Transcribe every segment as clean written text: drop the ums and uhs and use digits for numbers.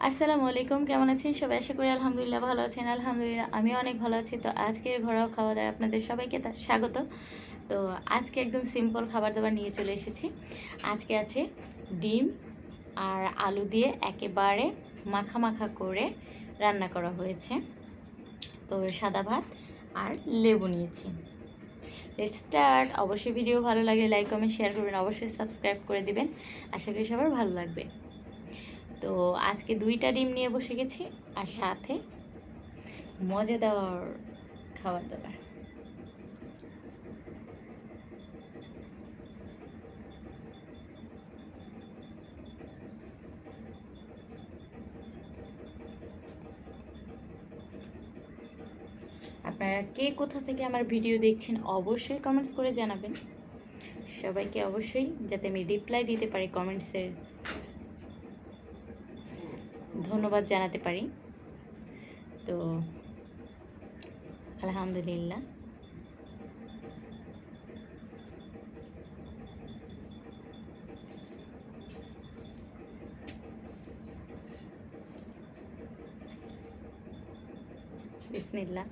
আসসালামু আলাইকুম, কেমন আছেন সবাই? আশা করি আলহামদুলিল্লাহ ভালো আছেন। আলহামদুলিল্লাহ আমি অনেক ভালো আছি। তো আজকের ঘরোয়া খাওয়া দাওয়া আপনাদের সবাইকে স্বাগত। তো আজকে একদম সিম্পল খাবার দাবার নিয়ে চলে এসেছি। আজকে আছে ডিম আর আলু দিয়ে একেবারে মাখা মাখা করে রান্না করা হয়েছে। তো সাদা ভাত আর লেবু নিয়েছি। Let's start. অবশ্যই ভিডিও ভালো লাগলে লাইক কমেন্ট শেয়ার করবেন, অবশ্যই সাবস্ক্রাইব করে দিবেন। আশা করি সবার ভালো লাগবে। তো আজকে 2টা ডিম নিয়ে বসে গেছি আর সাথে মজাদার খাবার দাবার। আপনারা কে কোথা থেকে আমার ভিডিও দেখছেন অবশ্যই কমেন্টস করে জানাবেন। সবাইকে অবশ্যই যাতে আমি রিপ্লাই দিতে পারি, কমেন্টসের ধন্যবাদ জানাতে পারি। তো আলহামদুলিল্লাহ। বিসমিল্লাহ।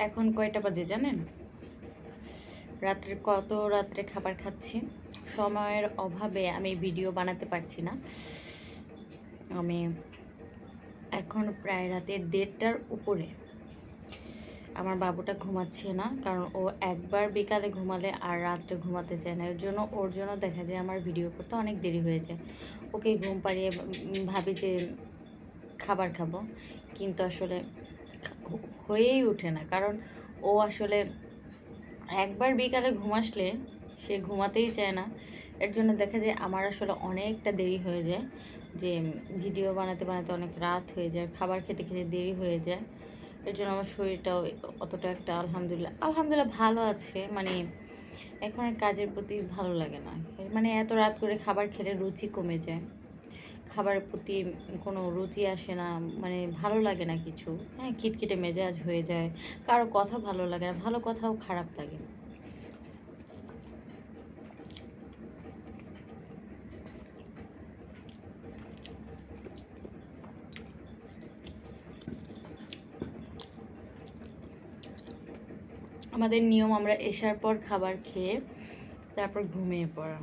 এখন কয়টা বাজে জানেন? রাত্রে খাবার খাচ্ছি। সময়ের অভাবে আমি ভিডিও বানাতে পারছি না। আমি এখন প্রায় রাতের 1:30টার উপরে। আমার বাবুটা ঘুমাচ্ছে না, কারণ ও একবার বিকালে ঘুমালে আর রাত্রে ঘুমাতে চায় না। ওর জন্য দেখা যায় আমার ভিডিও করতে অনেক দেরি হয়ে যায়। ওকে ঘুম পাড়িয়ে ভাবি যে খাবার খাবো, কিন্তু আসলে হয়েই ওঠে না। কারণ ও আসলে একবার বিকালে ঘুমাসলে সে ঘুমাতেই চায় না। এর জন্য দেখা যায় আমার আসলে অনেকটা দেরি হয়ে যায়, যে ভিডিও বানাতে বানাতে অনেক রাত হয়ে যায়, খাবার খেতে খেতে দেরি হয়ে যায়। এর জন্য আমার শরীরটাও অতটা একটা আলহামদুলিল্লাহ ভালো আছে। মানে এখন আর কাজের প্রতি ভালো লাগে না। মানে এত রাত করে খাবার খেলে রুচি কমে যায়, খাবারের প্রতি কোনো রুচি আসে না, মানে ভালো লাগে না কিছু। হ্যাঁ, খিটখিটে মেজাজ হয়ে যায়, কারো কথা ভালো লাগে না, ভালো কথাও খারাপ লাগে। আমাদের নিয়ম আমরা এশার পর খাবার খেয়ে তারপর ঘুমিয়ে পড়া।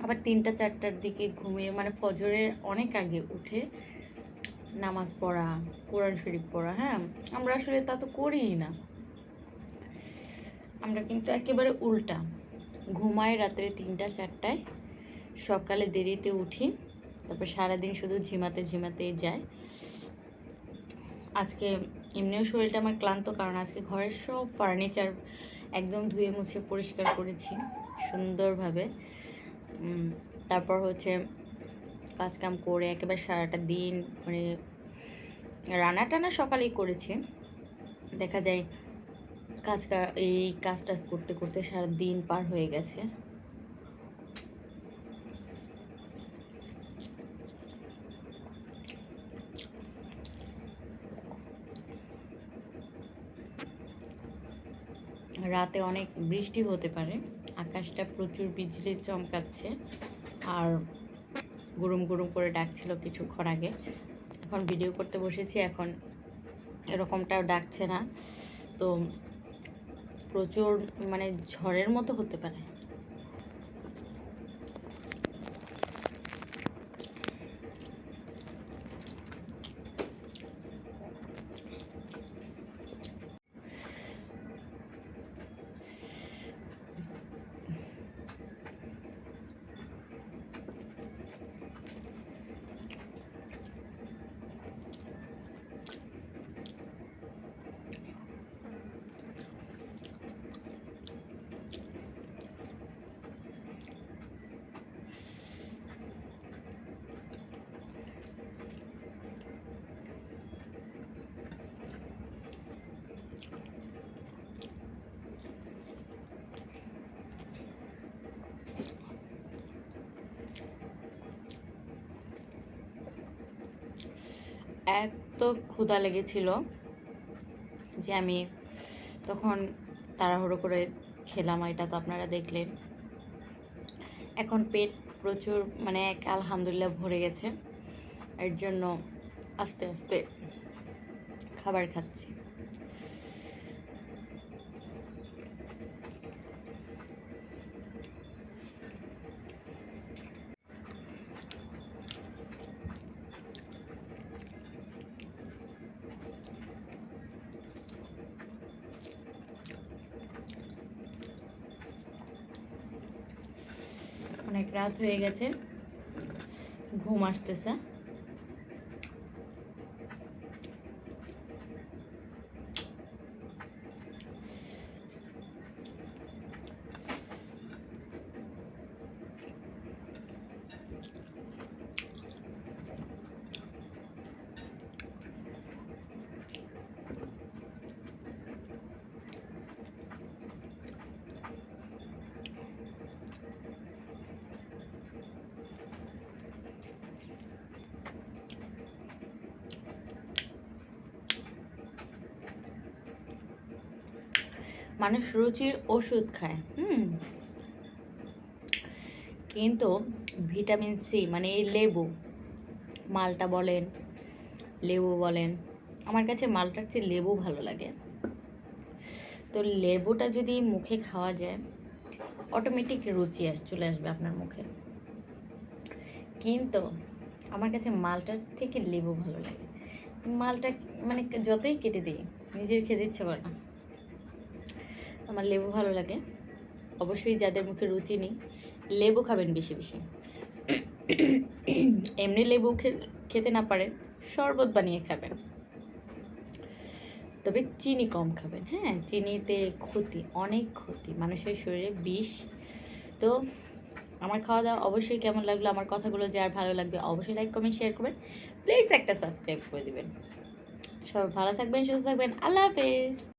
আবার 3টা-4টার দিকে ঘুমিয়ে, মানে ফজরের অনেক আগে উঠে নামাজ পড়া, কোরআন শরীফ পড়া। হ্যাঁ, আমরা আসলে তা তো করিই না। আমরা কিন্তু একেবারে উল্টা, ঘুমাই রাত্রে 3টা-4টায়, সকালে দেরিতে উঠি, তারপর সারাদিন শুধু ঝিমাতে ঝিমাতেই যায়। আজকে এমনিও শরীরটা আমার ক্লান্ত, কারণ আজকে ঘরের সব ফার্নিচার একদম ধুয়ে মুছে পরিষ্কার করেছি সুন্দরভাবে। তারপর হচ্ছে কাজকাম করে একেবারে সারাটা দিন, মানে রান্না টানা সকালেই করেছি। দেখা যায় এই কাজ টাজ করতে করতে সারা দিন পার হয়ে গেছে। রাতে অনেক বৃষ্টি হতে পারে, আকাশটা প্রচুর বিজলি চমকাচ্ছে, আর গুরুম গুরুম করে ডাকছিল কিছুক্ষণ আগে। এখন ভিডিও করতে বসেছি, এখন এরকমটাও ডাকছে না। তো প্রচুর, মানে ঝড়ের মতো হতে পারে। এত ক্ষুধা লেগেছিল যে আমি তখন তাড়াহুড়ো করে খেলাম, এটা তো আপনারা দেখলেন। এখন পেট প্রচুর, মানে আলহামদুলিল্লাহ ভরে গেছে। এর জন্য আস্তে আস্তে খাবার খাচ্ছি। অনেক রাত হয়ে গেছে, ঘুম আসতেছে। মানুষ রুচির ওষুধ খায়, কিন্তু ভিটামিন সি, মানে এই লেবু, মালটা বলেন, লেবু বলেন, আমার কাছে মালটার চেয়ে লেবু ভালো লাগে। তো লেবুটা যদি মুখে খাওয়া যায় অটোমেটিক রুচি চলে আসবে আপনার মুখে। কিন্তু আমার কাছে মালটার থেকে লেবু ভালো লাগে। মালটা মানে যতই কেটে দিই নিজের খেতে ইচ্ছে করে না, আমার লেবু ভালো লাগে। অবশ্যই যাদের মুখে রুচি নেই লেবু খাবেন বেশি বেশি। এমনি লেবু খেতে না পারেন শরবত বানিয়ে খাবেন, তবে চিনি কম খাবেন। হ্যাঁ, চিনিতে ক্ষতি, অনেক ক্ষতি, মানুষের শরীরে বিষ। তো আমার খাওয়া দাওয়া অবশ্যই কেমন লাগলো, আমার কথাগুলো যার ভালো লাগবে অবশ্যই লাইক কমেন্ট শেয়ার করবেন, প্লিজ একটা সাবস্ক্রাইব করে দিবেন। সবাই ভালো থাকবেন, সুস্থ থাকবেন, আল্লাহ হাফেজ।